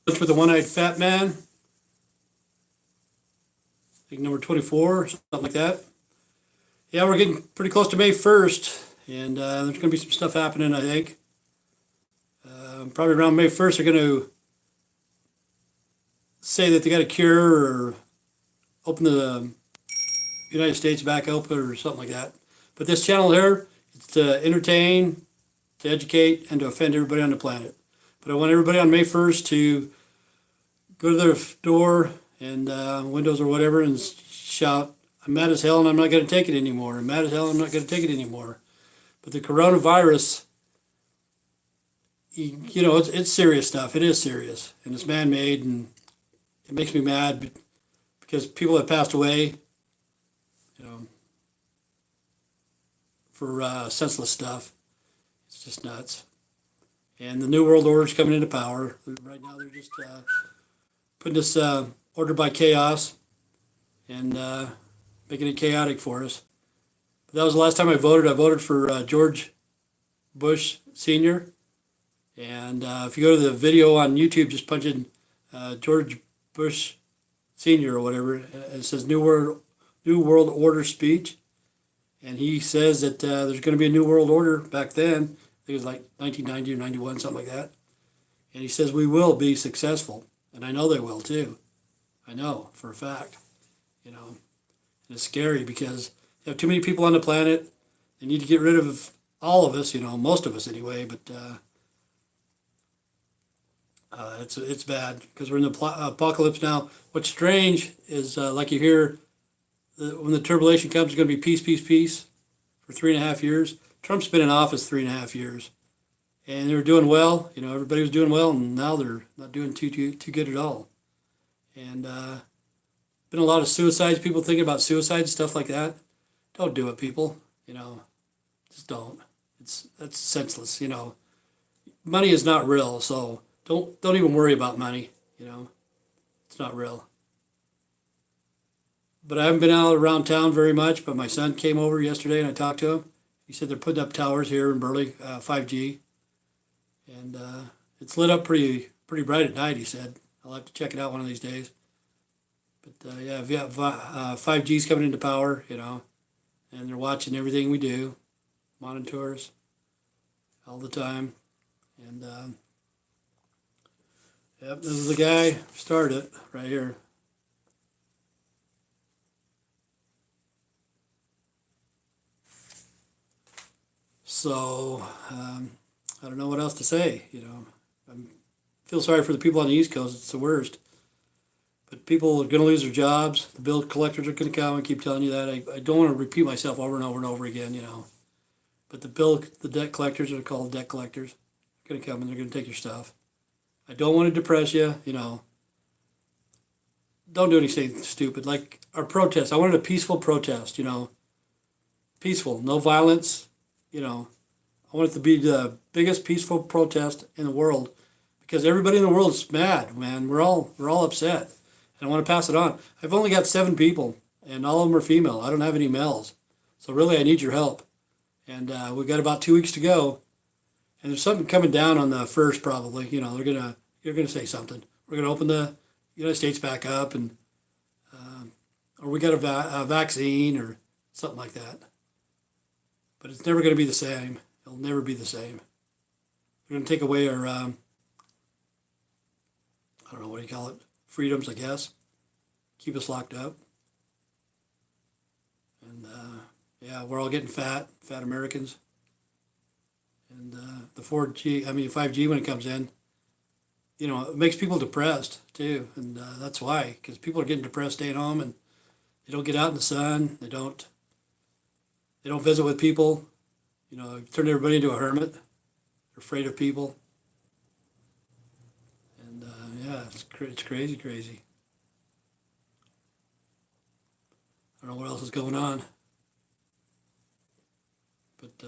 with the one-eyed fat man. I think number 24, something like that. Yeah, we're getting pretty close to May 1st, and there's going to be some stuff happening, I think. Probably around May 1st, they're going to say that they got a cure or open the United States back open or something like that. But this channel here, it's to entertain, to educate, and to offend everybody on the planet. But I want everybody on May 1st to go to their door and windows or whatever and shout, "I'm mad as hell and I'm not going to take it anymore. I'm mad as hell and I'm not going to take it anymore." But the coronavirus, you know, it's serious stuff. It is serious, and it's man-made, and it makes me mad because people have passed away, you know, for senseless stuff. It's just nuts. And the New World Order is coming into power. Right now they're just putting this order by chaos and making it chaotic for us. But that was the last time I voted. I voted for George Bush Sr. And if you go to the video on YouTube, just punch in George Bush Sr. or whatever. It says New World Order speech. And he says that there's going to be a New World Order back then. I think it was like 1990 or 91, something like that. And he says we will be successful. And I know they will too. I know for a fact. You know, and it's scary because you have too many people on the planet. They need to get rid of all of us, you know, most of us anyway. But it's bad because we're in the apocalypse now. What's strange is like you hear when the tribulation comes, it's going to be peace, peace, peace for 3.5 years. Trump's been in office 3.5 years, and they were doing well. You know, everybody was doing well, and now they're not doing too good at all. And been a lot of suicides. People thinking about suicide, stuff like that. Don't do it, people. You know, just don't. That's senseless. You know, money is not real, so don't even worry about money. You know, it's not real. But I haven't been out around town very much. But my son came over yesterday, and I talked to him. He said they're putting up towers here in Burley, 5G, and it's lit up pretty bright at night. He said I'll have to check it out one of these days. But yeah, if you have 5G's coming into power, you know, and they're watching everything we do, monitors all the time, and yep, this is the guy who started it right here. So I don't know what else to say. You know, I feel sorry for the people on the East Coast. It's the worst. But people are going to lose their jobs. The bill collectors are going to come. I keep telling you that. I don't want to repeat myself over and over and over again. You know, but the debt collectors are called debt collectors. They're going to come and they're going to take your stuff. I don't want to depress you. You know, don't do anything stupid like our protest. I wanted a peaceful protest. You know, peaceful, no violence. You know, I want it to be the biggest peaceful protest in the world because everybody in the world is mad, man. We're all upset, and I want to pass it on. I've only got 7 people, and all of them are female. I don't have any males, so really I need your help. And we've got about 2 weeks to go, and there's something coming down on the 1st probably. You know, you're gonna say something. We're gonna open the United States back up, and or we got a vaccine or something like that. But it's never going to be the same. It'll never be the same. They're going to take away our, I don't know, what do you call it? Freedoms, I guess. Keep us locked up. And, yeah, we're all getting fat Americans. And the 5G, when it comes in, you know, it makes people depressed, too. And that's why, because people are getting depressed staying home, and they don't get out in the sun. They don't visit with people, you know, turn everybody into a hermit. They're afraid of people. And yeah, it's crazy. I don't know what else is going on. But,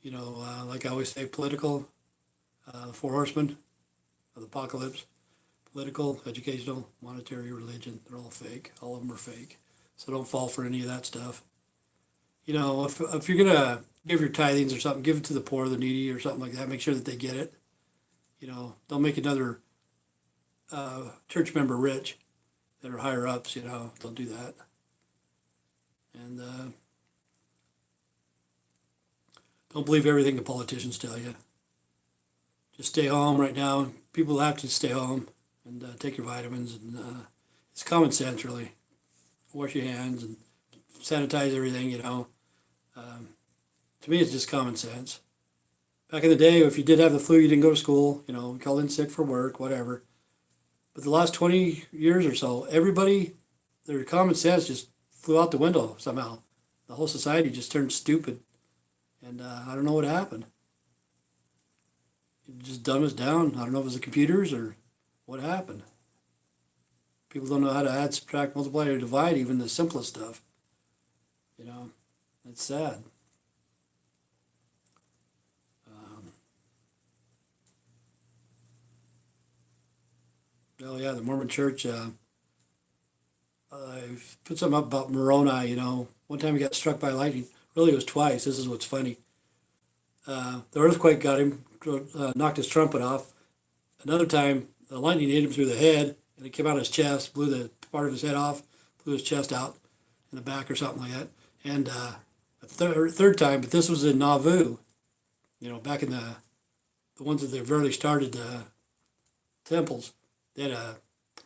you know, like I always say, political, 4 horsemen of the apocalypse, political, educational, monetary, religion, they're all fake. All of them are fake. So don't fall for any of that stuff. You know, if you're going to give your tithings or something, give it to the poor, the needy or something like that. Make sure that they get it. Don't make another church member rich that are higher ups. Don't do that. And don't believe everything the politicians tell you. Just stay home right now. People have to stay home and take your vitamins. And it's common sense, really. Wash your hands and sanitize everything. To me, it's just common sense. Back in the day, if you did have the flu, you didn't go to school. You called in sick for work, whatever. But the last 20 years or so, everybody, their common sense just flew out the window somehow. The whole society just turned stupid. And I don't know what happened. It just dumbed us down. I don't know if it was the computers or what happened. People don't know how to add, subtract, multiply, or divide, even the simplest stuff. It's sad. Oh yeah, the Mormon Church. I put something up about Moroni. One time he got struck by lightning. Really, it was twice. This is what's funny. The earthquake got him, knocked his trumpet off. Another time, the lightning hit him through the head, and it came out of his chest, blew the part of his head off, blew his chest out in the back or something like that. And a third time, but this was in Nauvoo. Back in the ones that they really started temples. They had a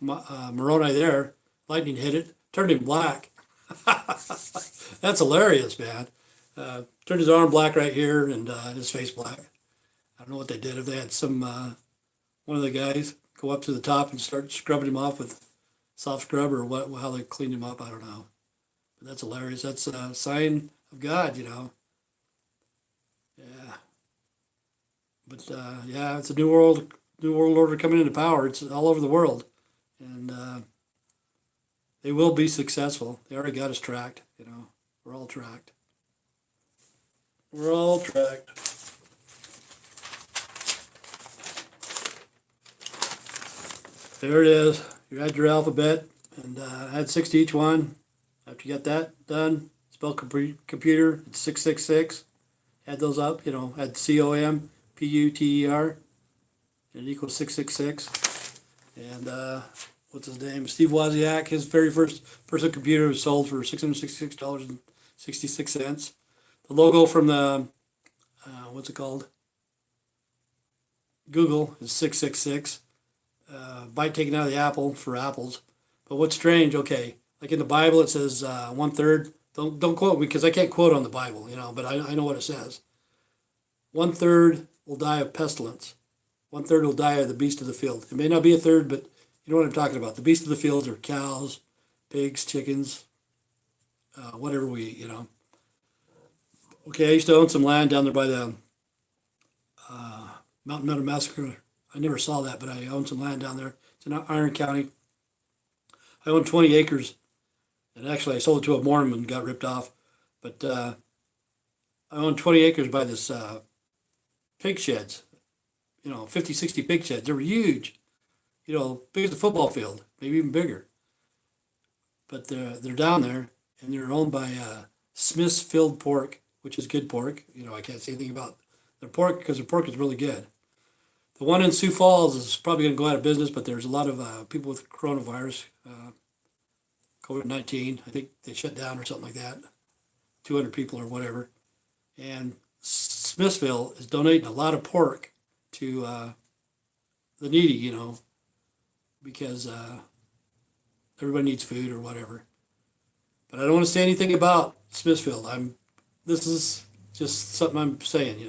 Moroni there. Lightning hit it, turned him black. That's hilarious, man. Turned his arm black right here and his face black. I don't know what they did. If they had one of the guys go up to the top and start scrubbing him off with soft scrub or how they cleaned him up, I don't know. But that's hilarious. That's a sign of God, Yeah. But yeah, it's a new world order coming into power. It's all over the world, and they will be successful. They already got us tracked. We're all tracked. We're all tracked. There it is. You had your alphabet, and add 6 to each one. After you got that done, spell computer. It's 666. Add those up. Add COMPUTER. And it equals 666. And what's his name? Steve Wozniak. His very first personal computer was sold for $666.66. The logo from the what's it called? Google is 666. Bite taken out of the apple for apples. But what's strange? Okay, like in the Bible, it says 1/3. Don't quote me because I can't quote on the Bible, But I know what it says. 1/3 will die of pestilence. 1/3 will die of the beast of the field. It may not be a third, but you know what I'm talking about. The beast of the fields are cows, pigs, chickens, whatever we eat, Okay, I used to own some land down there by the Mountain Meadow Massacre. I never saw that, but I own some land down there. It's in Iron County. I own 20 acres, and actually I sold it to a Mormon and got ripped off. But I own 20 acres by this pig sheds, 50, 60 pig sheds. They were huge, big as a football field, maybe even bigger. But they're down there, and they're owned by Smith's Field Pork, which is good pork. I can't say anything about their pork because their pork is really good. The one in Sioux Falls is probably going to go out of business, but there's a lot of people with coronavirus, COVID-19. I think they shut down or something like that, 200 people or whatever. And Smithville is donating a lot of pork to the needy, because everybody needs food or whatever. But I don't want to say anything about Smithfield. This is just something I'm saying,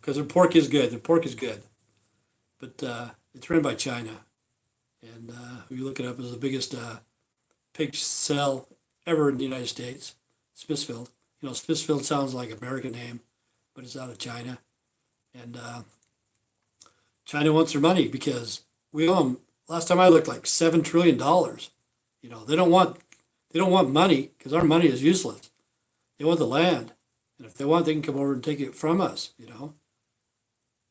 because their pork is good. Their pork is good. But it's run by China. And if you look it up, it's the biggest pig sale ever in the United States, Smithfield. Smithfield sounds like an American name, but it's out of China. And China wants their money because we owe them, last time I looked, like $7 trillion. They don't want money because our money is useless. They want the land. And if they want, they can come over and take it from us,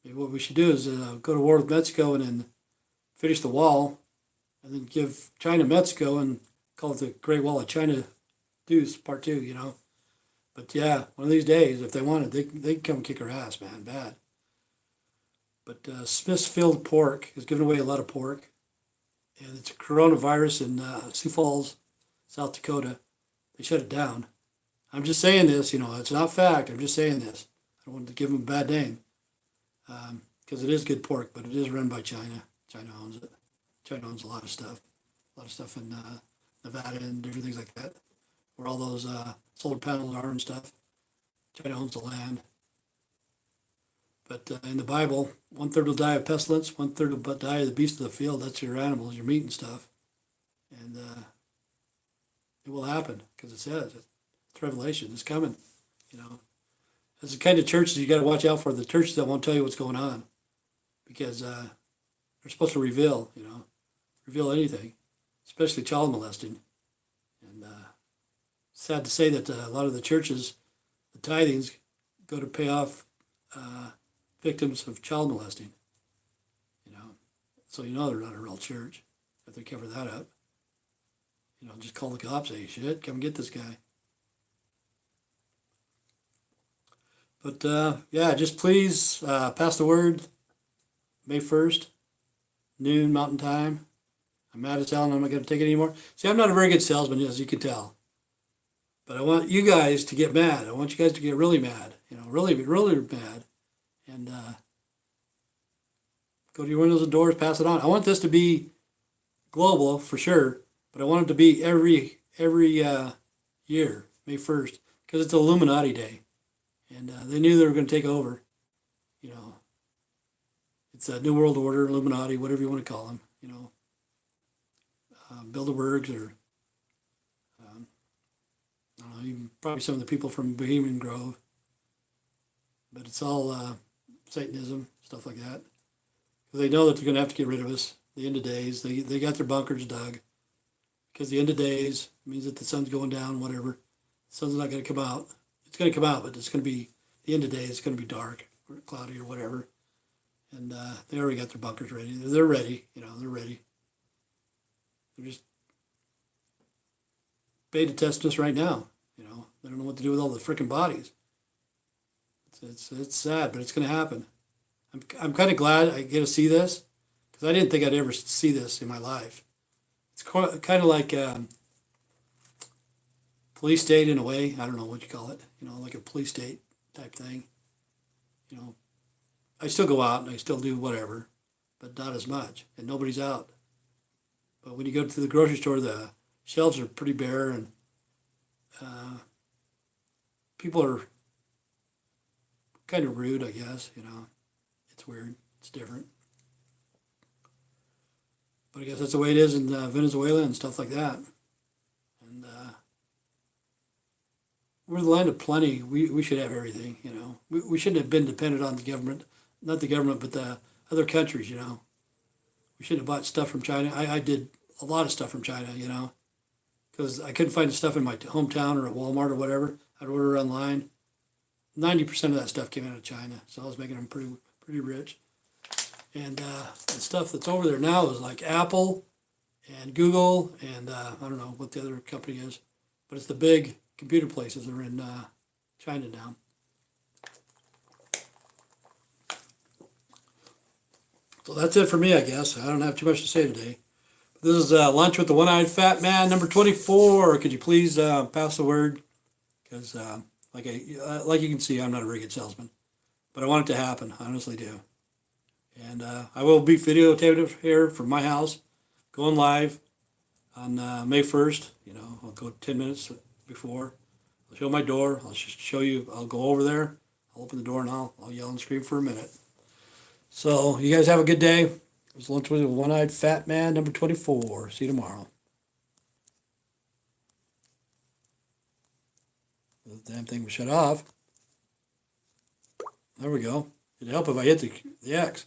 Maybe what we should do is go to war with Mexico and then finish the wall and then give China Mexico and call it the Great Wall of China Part 2, But yeah, one of these days, if they wanted, they can come kick our ass, man, bad. But Smithfield Pork is giving away a lot of pork, and it's a coronavirus in Sioux Falls, South Dakota. They shut it down. I'm just saying this, it's not fact. I'm just saying this. I don't want to give them a bad name because it is good pork, but it is run by China. China owns it. China owns a lot of stuff. A lot of stuff in Nevada and different things like that, where all those solar panels are and stuff. China owns the land. But in the Bible, 1/3 will die of pestilence, 1/3 will die of the beasts of the field. That's your animals, your meat and stuff. And it will happen because it says it's Revelation. It's coming. That's the kind of churches you got to watch out for. The churches that won't tell you what's going on because they're supposed to reveal anything, especially child molesting. And sad to say that a lot of the churches, the tithings, go to pay off victims of child molesting. So they're not a real church if they cover that up. Just call the cops, say, shit, come get this guy. But just please pass the word. May 1st, noon Mountain Time. I'm mad as hell and I'm not going to take it anymore. See, I'm not a very good salesman, as you can tell. But I want you guys to get mad. I want you guys to get really mad. Really, really mad. And go to your windows and doors, pass it on. I want this to be global for sure, but I want it to be every year, May 1st, because it's Illuminati Day. And they knew they were going to take over. It's a New World Order, Illuminati, whatever you want to call them. Bilderbergs or I don't know, even probably some of the people from Bohemian Grove. But it's all Satanism, stuff like that. Because they know that they're going to have to get rid of us. The end of days, they got their bunkers dug. Because the end of days means that the sun's going down, whatever. The sun's not going to come out. It's going to come out, but it's going to be, the end of days, it's going to be dark or cloudy or whatever. And they already got their bunkers ready. They're ready, they're ready. They're just beta testing us right now. They don't know what to do with all the freaking bodies. It's sad, but it's going to happen. I'm kind of glad I get to see this because I didn't think I'd ever see this in my life. It's kind of like police state in a way. I don't know what you call it. Like a police state type thing. I still go out and I still do whatever, but not as much, and nobody's out. But when you go to the grocery store, the shelves are pretty bare, and people are kind of rude, I guess. It's weird. It's different. But I guess that's the way it is in Venezuela and stuff like that. And we're the land of plenty. We should have everything, We shouldn't have been dependent on the government. Not the government, but the other countries, We shouldn't have bought stuff from China. I did a lot of stuff from China, because I couldn't find stuff in my hometown or at Walmart or whatever. I'd order online. 90% of that stuff came out of China, so I was making them pretty rich. And the stuff that's over there now is like Apple and Google and I don't know what the other company is, but it's the big computer places that are in China now. So that's it for me, I guess. I don't have too much to say today. This is Lunch with the One-Eyed Fat Man, number 24. Could you please pass the word? Because like you can see, I'm not a very good salesman. But I want it to happen. I honestly do. And I will be videotaping here from my house, going live on May 1st. I'll go 10 minutes before. I'll show my door. I'll show you. I'll go over there. I'll open the door and I'll yell and scream for a minute. So you guys have a good day. It was Lunch with a One-Eyed Fat Man, number 24. See you tomorrow. The damn thing was shut off. There we go. It'd help if I hit the X.